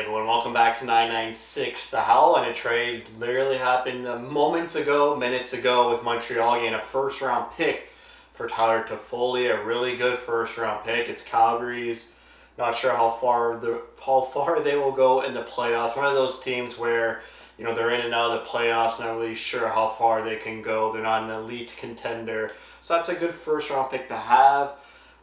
everyone, welcome back to 996 The Howl, and a trade literally happened minutes ago with Montreal getting a first round pick for Tyler Toffoli, a really good first round pick. It's Calgary's. Not sure how far they will go in the playoffs. One of those teams where they're in and out of the playoffs, not really sure how far they can go. They're not an elite contender, so that's a good first round pick to have.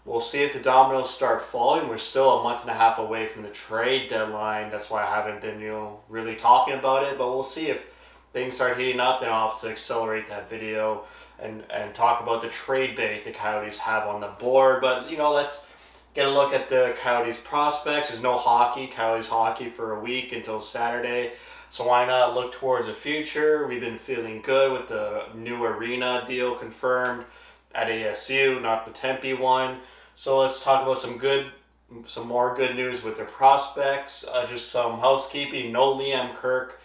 We'll see if the dominoes start falling. We're still a month and a half away from the trade deadline. That's why I haven't been, really talking about it. But we'll see if things start heating up. Then I'll have to accelerate that video and talk about the trade bait the Coyotes have on the board. But, let's get a look at the Coyotes prospects. There's no Coyotes hockey for a week until Saturday. So why not look towards the future? We've been feeling good with the new arena deal confirmed at ASU, not the Tempe one. So let's talk about some more good news with their prospects. Just some housekeeping. No Liam Kirk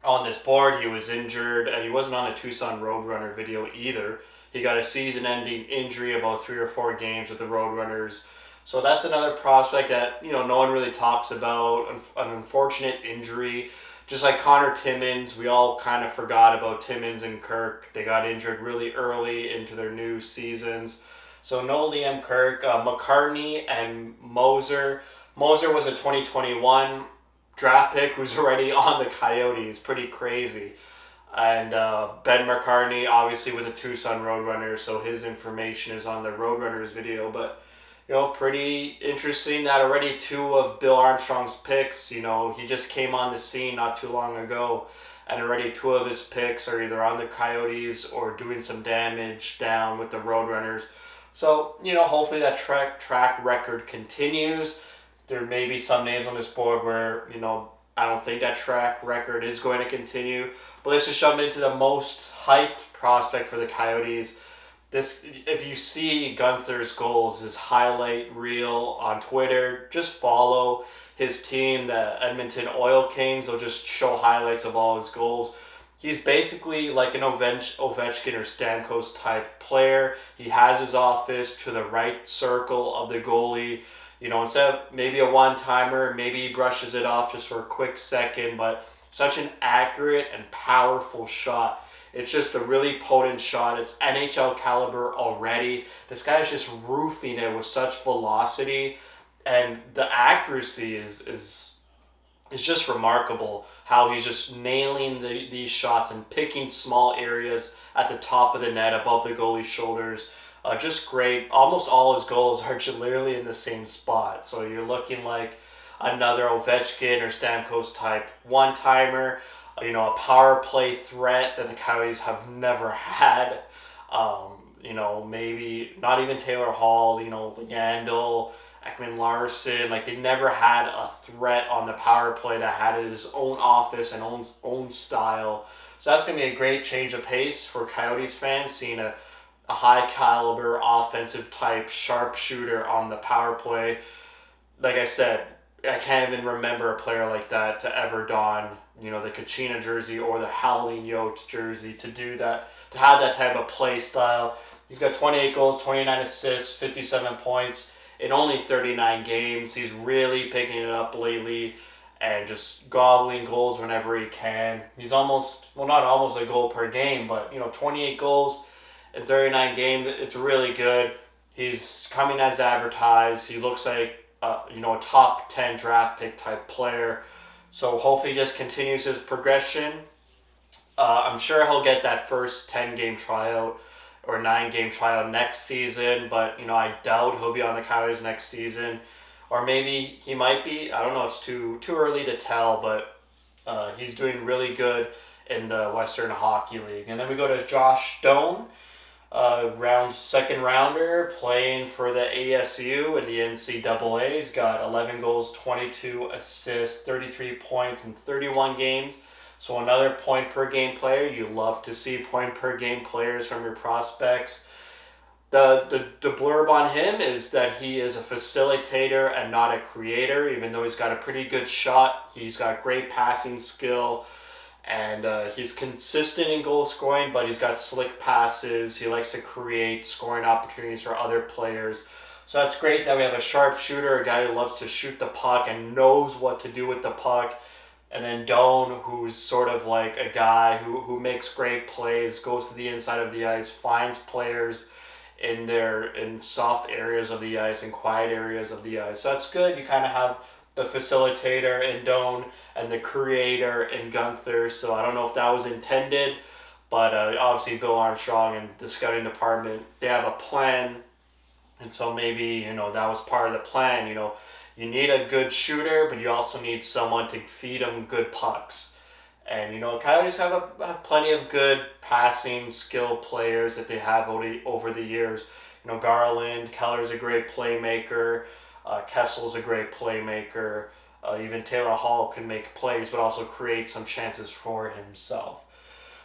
on this board. He was injured. He wasn't on a Tucson Roadrunner video either. He got a season-ending injury about 3 or 4 games with the Roadrunners. So that's another prospect that no one really talks about. An unfortunate injury. Just like Connor Timmins, we all kind of forgot about Timmins and Kirk. They got injured really early into their new seasons. So no Liam Kirk. McCartney and Moser. Moser was a 2021 draft pick who's already on the Coyotes. Pretty crazy. And Ben McCartney, obviously with the Tucson Roadrunners, so his information is on the Roadrunners video. But pretty interesting that already 2 of Bill Armstrong's picks, he just came on the scene not too long ago, and already 2 of his picks are either on the Coyotes or doing some damage down with the Roadrunners. So, hopefully that track record continues. There may be some names on this board where, I don't think that track record is going to continue. But let's just jump into the most hyped prospect for the Coyotes. If you see Gunther's goals, his highlight reel on Twitter, just follow his team, the Edmonton Oil Kings. They'll just show highlights of all his goals. He's basically like an Ovechkin or Stamkos type player. He has his office to the right circle of the goalie. Instead of maybe a one-timer, maybe he brushes it off just for a quick second, but such an accurate and powerful shot. It's just a really potent shot. It's NHL caliber already. This guy's just roofing it with such velocity, and the accuracy is just remarkable. How he's just nailing these shots and picking small areas at the top of the net above the goalie's shoulders. Just great. Almost all his goals are just literally in the same spot. So you're looking like another Ovechkin or Stamkos type one-timer. A power play threat that the Coyotes have never had. Maybe not even Taylor Hall, Yandel, Ekman Larson. They never had a threat on the power play that had his own office and own style. So that's going to be a great change of pace for Coyotes fans, seeing a high caliber offensive type sharpshooter on the power play. Like I said, I can't even remember a player like that to ever don, the Kachina jersey or the Howling Yotes jersey to do that, to have that type of play style. He's got 28 goals, 29 assists, 57 points in only 39 games. He's really picking it up lately and just gobbling goals whenever he can. He's not almost a goal per game, but 28 goals in 39 games, it's really good. He's coming as advertised. He looks like a top 10 draft pick type player. So hopefully he just continues his progression. I'm sure he'll get that first 10-game tryout or 9-game tryout next season, but I doubt he'll be on the Coyotes next season. Or maybe he might be. I don't know. It's too early to tell, but he's doing really good in the Western Hockey League. And then we go to Josh Doan. Second rounder, playing for the ASU and the NCAA. He's got 11 goals, 22 assists, 33 points in 31 games. So another point per game player. You love to see point per game players from your prospects. The blurb on him is that he is a facilitator and not a creator. Even though he's got a pretty good shot, he's got great passing skill. And he's consistent in goal scoring, but he's got slick passes. He likes to create scoring opportunities for other players. So that's great that we have a sharpshooter, a guy who loves to shoot the puck and knows what to do with the puck. And then Doan, who's sort of like a guy who makes great plays, goes to the inside of the ice, finds players in soft areas of the ice and quiet areas of the ice. So that's good. You kind of have the facilitator in Doan and the creator in Gunther. So I don't know if that was intended, but obviously Bill Armstrong and the scouting department, they have a plan. And so maybe, that was part of the plan. You need a good shooter, but you also need someone to feed them good pucks. And, Coyotes have plenty of good passing skill players that they have over the years. Garland, Keller's a great playmaker. Kessel's a great playmaker. Even Taylor Hall can make plays, but also create some chances for himself.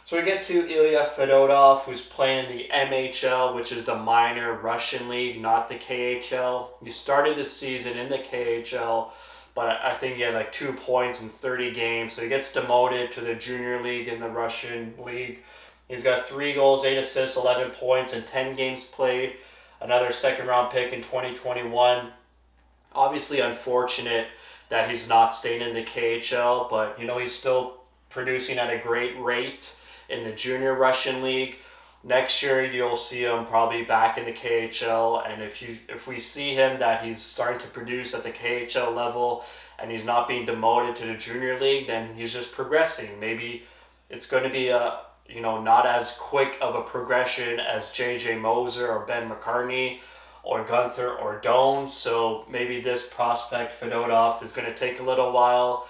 So we get to Ilya Fedorov, who's playing in the MHL, which is the minor Russian league, not the KHL. He started the season in the KHL, but I think he had like 2 points in 30 games. So he gets demoted to the junior league in the Russian league. He's got 3 goals, 8 assists, 11 points in 10 games played. Another second-round pick in 2021. Obviously unfortunate that he's not staying in the KHL, but, he's still producing at a great rate in the junior Russian league. Next year, you'll see him probably back in the KHL, and if we see him that he's starting to produce at the KHL level and he's not being demoted to the junior league, then he's just progressing. Maybe it's going to be not as quick of a progression as J.J. Moser or Ben McCartney or Guenther or Doan. So maybe this prospect Fedorov is going to take a little while,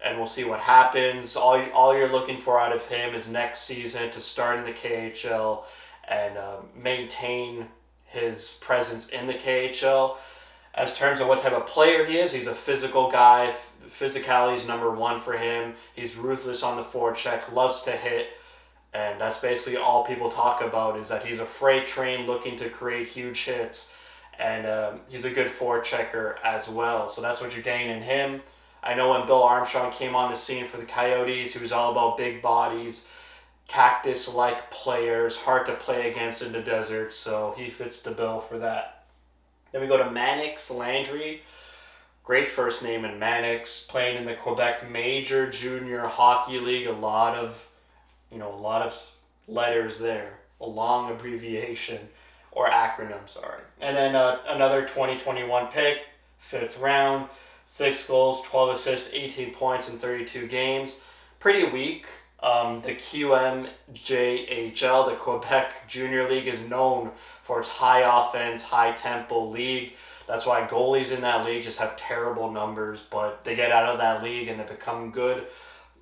and we'll see what happens. All you're looking for out of him is next season to start in the KHL and maintain his presence in the KHL. As terms of what type of player he is, he's a physical guy. Physicality is number one for him. He's ruthless on the forecheck, loves to hit, and that's basically all people talk about, is that he's a freight train looking to create huge hits, and he's a good forechecker as well. So that's what you're getting in him. I know when Bill Armstrong came on the scene for the Coyotes, he was all about big bodies, cactus-like players, hard to play against in the desert, so he fits the bill for that. Then we go to Mannix Landry. Great first name in Mannix, playing in the Quebec Major Junior Hockey League. A lot of letters there, a long abbreviation or acronym, sorry. And then another 2021 pick, 5th round. 6 goals, 12 assists, 18 points in 32 games. Pretty weak. The QMJHL, the Quebec Junior League, is known for its high offense, high tempo league. That's why goalies in that league just have terrible numbers, but they get out of that league and they become good.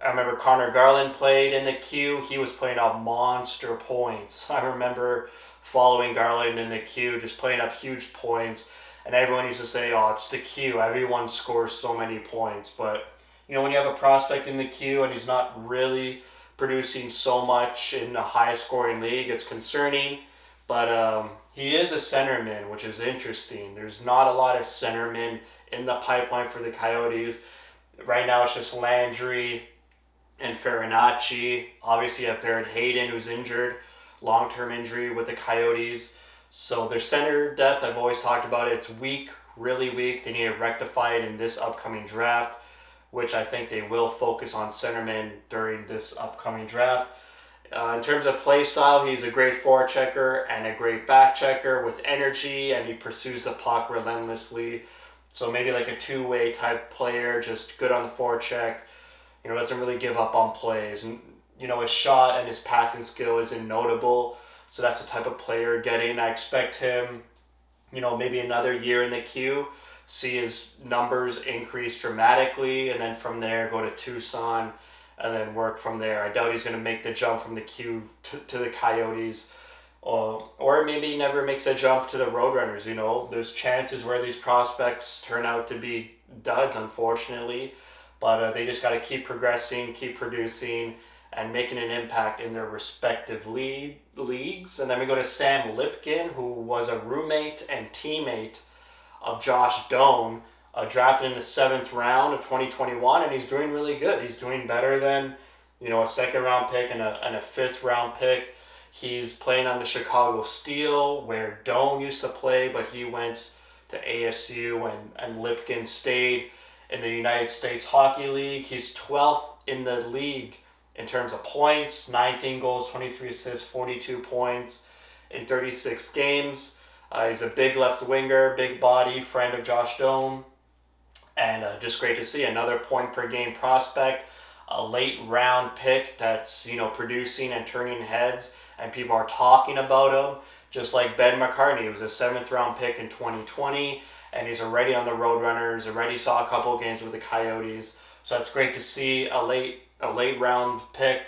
I remember Connor Garland played in the Q. He was playing up monster points. I remember following Garland in the Q, just playing up huge points. And everyone used to say, oh, it's the Q. Everyone scores so many points. But, when you have a prospect in the Q and he's not really producing so much in the high-scoring league, it's concerning. But he is a centerman, which is interesting. There's not a lot of centermen in the pipeline for the Coyotes. Right now it's just Landry and Farinachi. Obviously you have Barrett Hayden, who's injured, long-term injury with the Coyotes. So their center depth, I've always talked about it, it's weak, really weak. They need to rectify it in this upcoming draft, which I think they will focus on centermen during this upcoming draft. In terms of play style, he's a great forechecker and a great back checker with energy, and he pursues the puck relentlessly. So maybe like a two-way type player, just good on the forecheck, doesn't really give up on plays. And, his shot and his passing skill isn't notable. So that's the type of player getting. I expect him, maybe another year in the Q, see his numbers increase dramatically, and then from there go to Tucson and then work from there. I doubt he's going to make the jump from the Q to the Coyotes, or maybe he never makes a jump to the Roadrunners. There's chances where these prospects turn out to be duds, unfortunately, but they just got to keep progressing, keep producing, and making an impact in their respective leagues. And then we go to Sam Lipkin, who was a roommate and teammate of Josh Doan, drafted in the 7th round of 2021, and he's doing really good. He's doing better than, a 2nd round pick and a 5th round pick. He's playing on the Chicago Steel, where Doan used to play, but he went to ASU, and Lipkin stayed in the United States Hockey League. He's 12th in the league in terms of points, 19 goals, 23 assists, 42 points in 36 games. He's a big left winger, big body, friend of Josh Doan, and just great to see another point per game prospect, a late round pick that's producing and turning heads, and people are talking about him. Just like Ben McCartney, he was a 7th round pick in 2020, and he's already on the Roadrunners. Already saw a couple of games with the Coyotes, so it's great to see a late round pick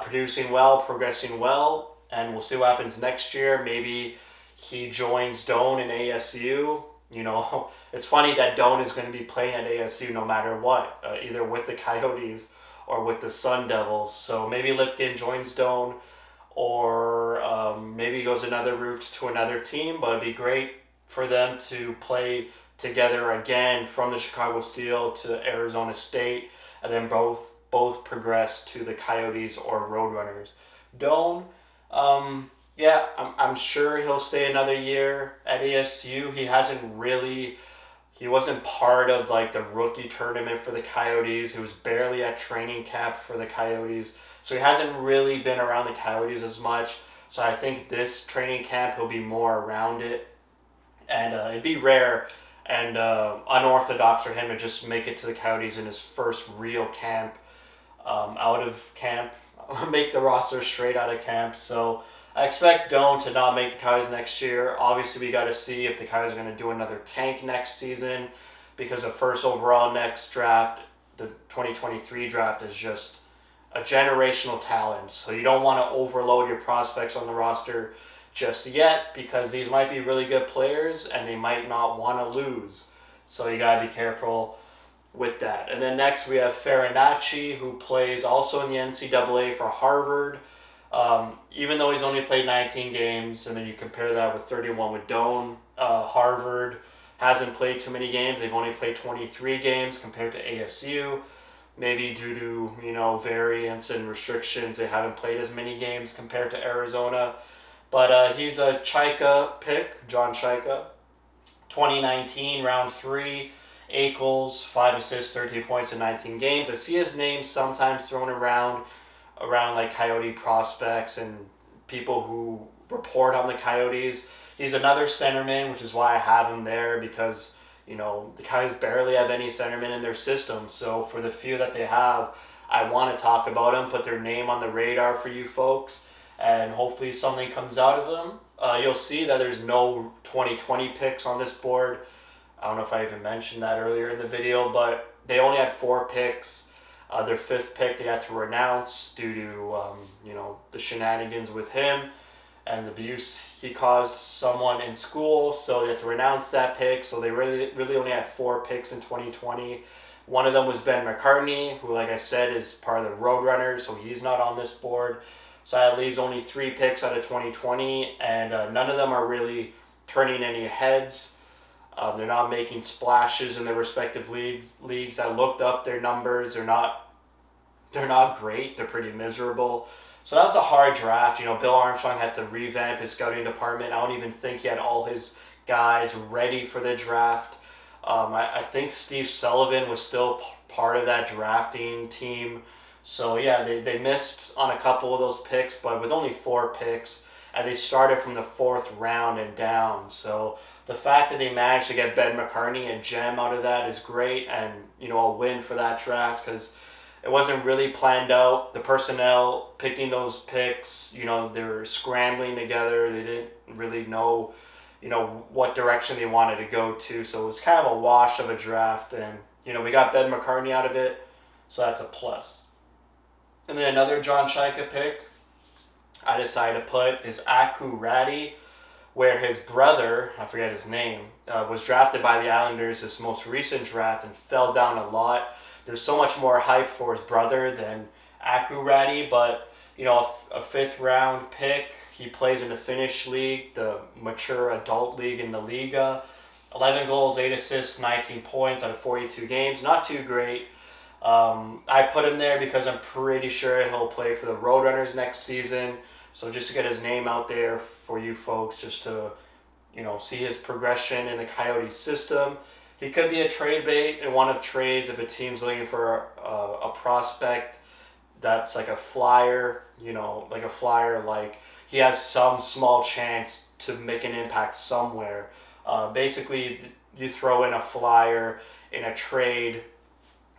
producing well, progressing well, and we'll see what happens next year. Maybe he joins Doan in ASU. It's funny that Doan is going to be playing at ASU no matter what, either with the Coyotes or with the Sun Devils. So maybe Lipkin joins Doan, or maybe he goes another route to another team. But it'd be great for them to play together again from the Chicago Steel to Arizona State, and then both progress to the Coyotes or Roadrunners. Doan, I'm sure he'll stay another year at ASU. He wasn't part of like the rookie tournament for the Coyotes. He was barely at training camp for the Coyotes. So he hasn't really been around the Coyotes as much. So I think this training camp he'll be more around it. And it'd be rare and unorthodox for him to just make it to the Coyotes in his first real camp, out of camp, make the roster straight out of camp. So I expect Doan to not make the Coyotes next year. Obviously, we got to see if the Coyotes are going to do another tank next season, because the first overall next draft, the 2023 draft, is just a generational talent. So you don't want to overload your prospects on the roster just yet, because these might be really good players and they might not want to lose. So you got to be careful with that. And then next we have Farinachi, who plays also in the NCAA for Harvard. Even though he's only played 19 games, and then you compare that with 31 with Doan, Harvard hasn't played too many games. They've only played 23 games compared to ASU. Maybe due to, variance and restrictions, they haven't played as many games compared to Arizona. But he's a Chika pick, John Chika. 2019, round 3, 8 goals, 5 assists, 13 points in 19 games. I see his name sometimes thrown around like Coyote prospects and people who report on the Coyotes. He's another centerman, which is why I have him there, because the Coyotes barely have any centermen in their system. So for the few that they have, I want to talk about them, put their name on the radar for you folks, and hopefully something comes out of them. You'll see that there's no 2020 picks on this board. I don't know if I even mentioned that earlier in the video, but they only had 4 picks. Their 5th pick they had to renounce due to the shenanigans with him and the abuse he caused someone in school. So they had to renounce that pick. So they really only had 4 picks in 2020. One of them was Ben McCartney, who, like I said, is part of the Roadrunners, so he's not on this board. So that leaves only 3 picks out of 2020, and none of them are really turning any heads. They're not making splashes in their respective leagues. I looked up their numbers. They're not great. They're pretty miserable. So that was a hard draft. Bill Armstrong had to revamp his scouting department. I don't even think he had all his guys ready for the draft. I think Steve Sullivan was still part of that drafting team. So yeah, they missed on a couple of those picks, but with only 4 picks, and they started from the 4th round and down. So the fact that they managed to get Ben McCartney, a gem out of that, is great, and a win for that draft, because it wasn't really planned out. The personnel picking those picks, they were scrambling together. They didn't really know, what direction they wanted to go to. So it was kind of a wash of a draft, and we got Ben McCartney out of it, so that's a plus. And then another John Chika pick I decided to put is Aku Ratty, where his brother, I forget his name, was drafted by the Islanders this most recent draft and fell down a lot. There's so much more hype for his brother than Aku Ratty, but a 5th round pick. He plays in the Finnish league, the mature adult league in the Liga. 11 goals, 8 assists, 19 points out of 42 games. Not too great. I put him there because I'm pretty sure he'll play for the Roadrunners next season. So just to get his name out there for you folks, just to see his progression in the Coyotes system. He could be a trade bait in one of trades if a team's looking for a prospect that's like a flyer, like a flyer, like he has some small chance to make an impact somewhere. Basically, you throw in a flyer in a trade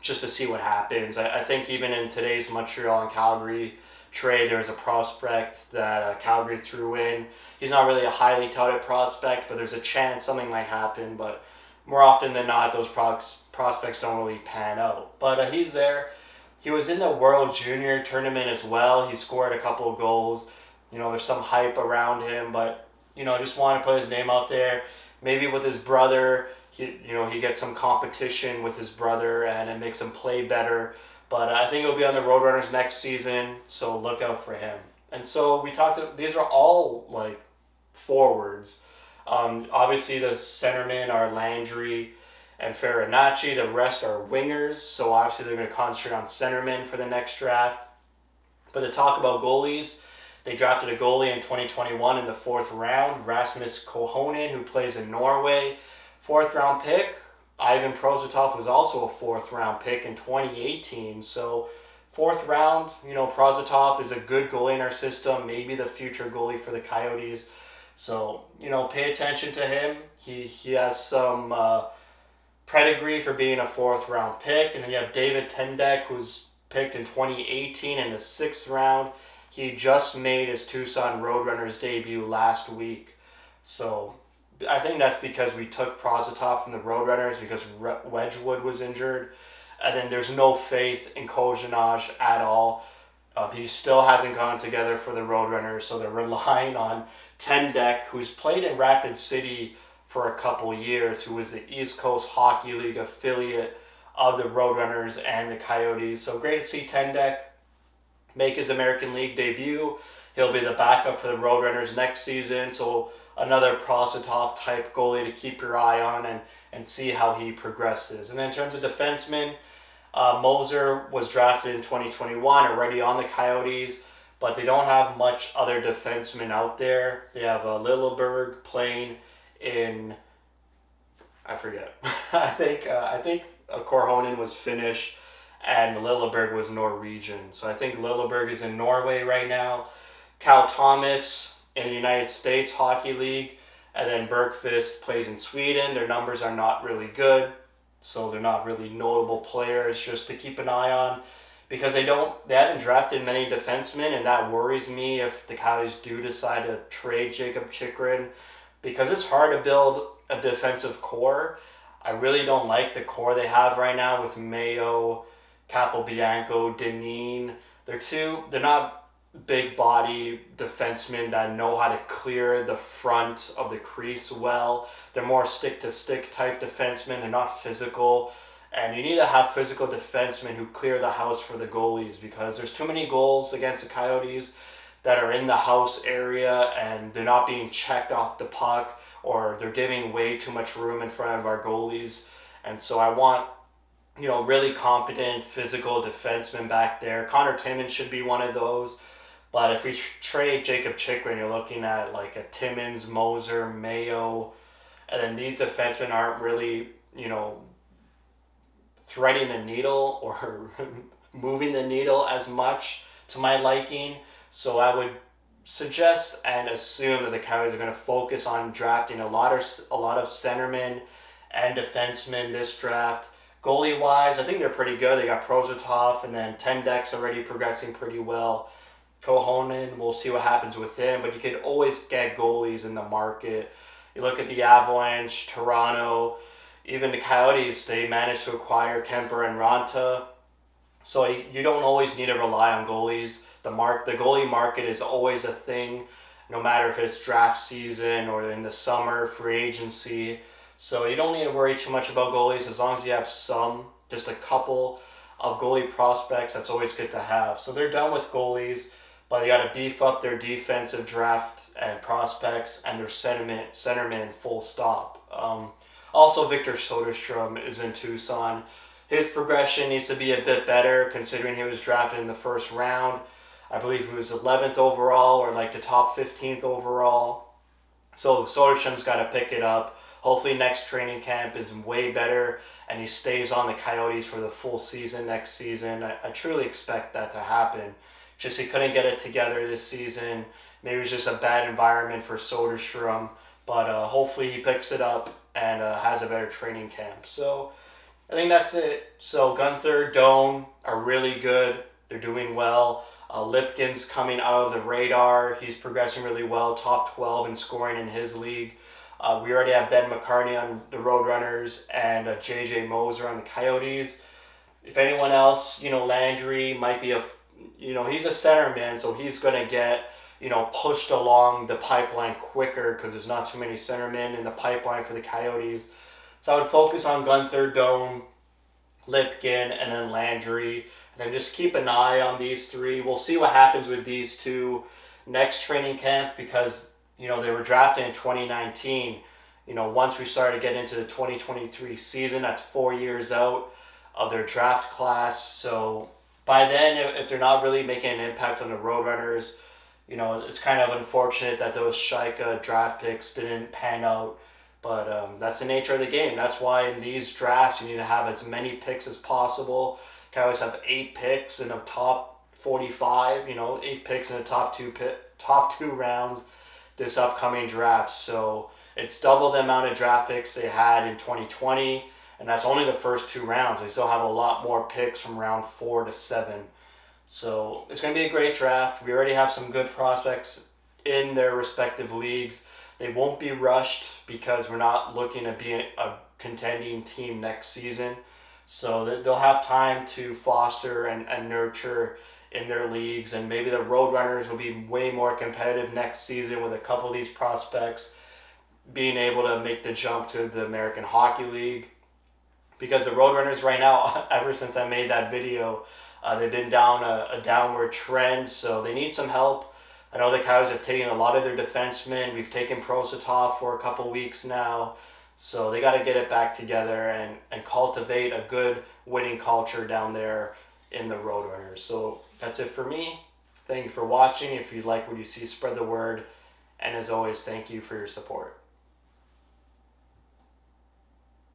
just to see what happens. I think even in today's Montreal and Calgary trade, there was a prospect that Calgary threw in. He's not really a highly touted prospect, but there's a chance something might happen. But more often than not, those prospects don't really pan out. But he's there. He was in the World Junior tournament as well. He scored a couple of goals. There's some hype around him, but just want to put his name out there. Maybe with his brother, he gets some competition with his brother, and it makes him play better. But I think he'll be on the Roadrunners next season, so look out for him. And so these are all like forwards. Obviously, the centermen are Landry and Farinachi. The rest are wingers, so obviously they're going to concentrate on centermen for the next draft. But to talk about goalies, they drafted a goalie in 2021 in the 4th round, Rasmus Kohonen, who plays in Norway. 4th round pick. Ivan Prosvetov was also a 4th round pick in 2018. So 4th round, Prosvetov is a good goalie in our system, maybe the future goalie for the Coyotes. So, pay attention to him. He has some pedigree for being a 4th round pick. And then you have David Tendek, who's picked in 2018 in the 6th round. He just made his Tucson Roadrunners debut last week. So I think that's because we took Prosvetov from the Roadrunners because Wedgwood was injured. And then there's no faith in Kozhanaj at all. He still hasn't gone together for the Roadrunners, so they're relying on Tendek, who's played in Rapid City for a couple years, who was the East Coast Hockey League affiliate of the Roadrunners and the Coyotes. So great to see Tendek make his American League debut. He'll be the backup for the Roadrunners next season, so another Prosvetov type goalie to keep your eye on and see how he progresses. And then in terms of defensemen, Moser was drafted in 2021, already on the Coyotes, but they don't have much other defensemen out there. They have Lilleberg playing in, I forget. I think Korhonen was Finnish and Lilleberg was Norwegian. So I think Lilleberg is in Norway right now. Cal Thomas in the United States Hockey League, and then Bergqvist plays in Sweden. Their numbers are not really good, so they're not really notable players just to keep an eye on, because they haven't drafted many defensemen, and that worries me if the Coyotes do decide to trade Jacob Chychrun, because it's hard to build a defensive core. I really don't like the core they have right now with Mayo, Capobianco, Deneen. They're not big body defensemen that know how to clear the front of the crease well. They're more stick-to-stick type defensemen. They're not physical. And you need to have physical defensemen who clear the house for the goalies, because there's too many goals against the Coyotes that are in the house area and they're not being checked off the puck, or they're giving way too much room in front of our goalies. And so I want really competent physical defensemen back there. Connor Timmins should be one of those. But if we trade Jacob Chychrun, you're looking at like a Timmins, Moser, Mayo, and then these defensemen aren't really, threading the needle or moving the needle as much to my liking. So I would suggest and assume that the Coyotes are going to focus on drafting a lot of centermen and defensemen this draft. Goalie wise, I think they're pretty good. They got Prosvetov, and then Tendek's already progressing pretty well. Kohonen, we'll see what happens with him, but you could always get goalies in the market. You look at the Avalanche, Toronto, even the Coyotes, they managed to acquire Kemper and Ranta. So you don't always need to rely on goalies. The goalie market is always a thing, no matter if it's draft season or in the summer, free agency. So you don't need to worry too much about goalies as long as you have just a couple of goalie prospects. That's always good to have. So they're done with goalies, but they got to beef up their defensive draft and prospects and their centermen full stop. Also, Victor Soderstrom is in Tucson. His progression needs to be a bit better considering he was drafted in the 1st round. I believe he was 11th overall or like the top 15th overall. So Soderstrom's got to pick it up. Hopefully next training camp is way better and he stays on the Coyotes for the full season next season. I truly expect that to happen. Just he couldn't get it together this season. Maybe it was just a bad environment for Soderstrom. But hopefully he picks it up and has a better training camp. So I think that's it. So Guenther, Doan are really good. They're doing well. Lipkin's coming out of the radar. He's progressing really well, top 12 in scoring in his league. We already have Ben McCartney on the Roadrunners and J.J. Moser on the Coyotes. If anyone else, Landry might be he's a centerman, so he's going to get, pushed along the pipeline quicker because there's not too many centermen in the pipeline for the Coyotes. So I would focus on Guenther, Doan, Lipkin, and then Landry. And then just keep an eye on these three. We'll see what happens with these two next training camp because, they were drafted in 2019. Once we started to get into the 2023 season, that's 4 years out of their draft class. So by then, if they're not really making an impact on the Roadrunners, it's kind of unfortunate that those Chika draft picks didn't pan out. But that's the nature of the game. That's why in these drafts, you need to have as many picks as possible. Coyotes have 8 picks in the top 45. 8 picks in the top two rounds this upcoming draft. So it's double the amount of draft picks they had in 2020, and that's only the first 2 rounds. They still have a lot more picks from round 4 to 7. So it's going to be a great draft. We already have some good prospects in their respective leagues. They won't be rushed because we're not looking to be a contending team next season. So they'll have time to foster and nurture in their leagues. And maybe the Roadrunners will be way more competitive next season with a couple of these prospects being able to make the jump to the American Hockey League. Because the Roadrunners right now, ever since I made that video, they've been down a downward trend. So they need some help. I know the Coyotes have taken a lot of their defensemen. We've taken Prositov for a couple weeks now. So they got to get it back together and cultivate a good winning culture down there in the Roadrunners. So that's it for me. Thank you for watching. If you like what you see, spread the word. And as always, thank you for your support.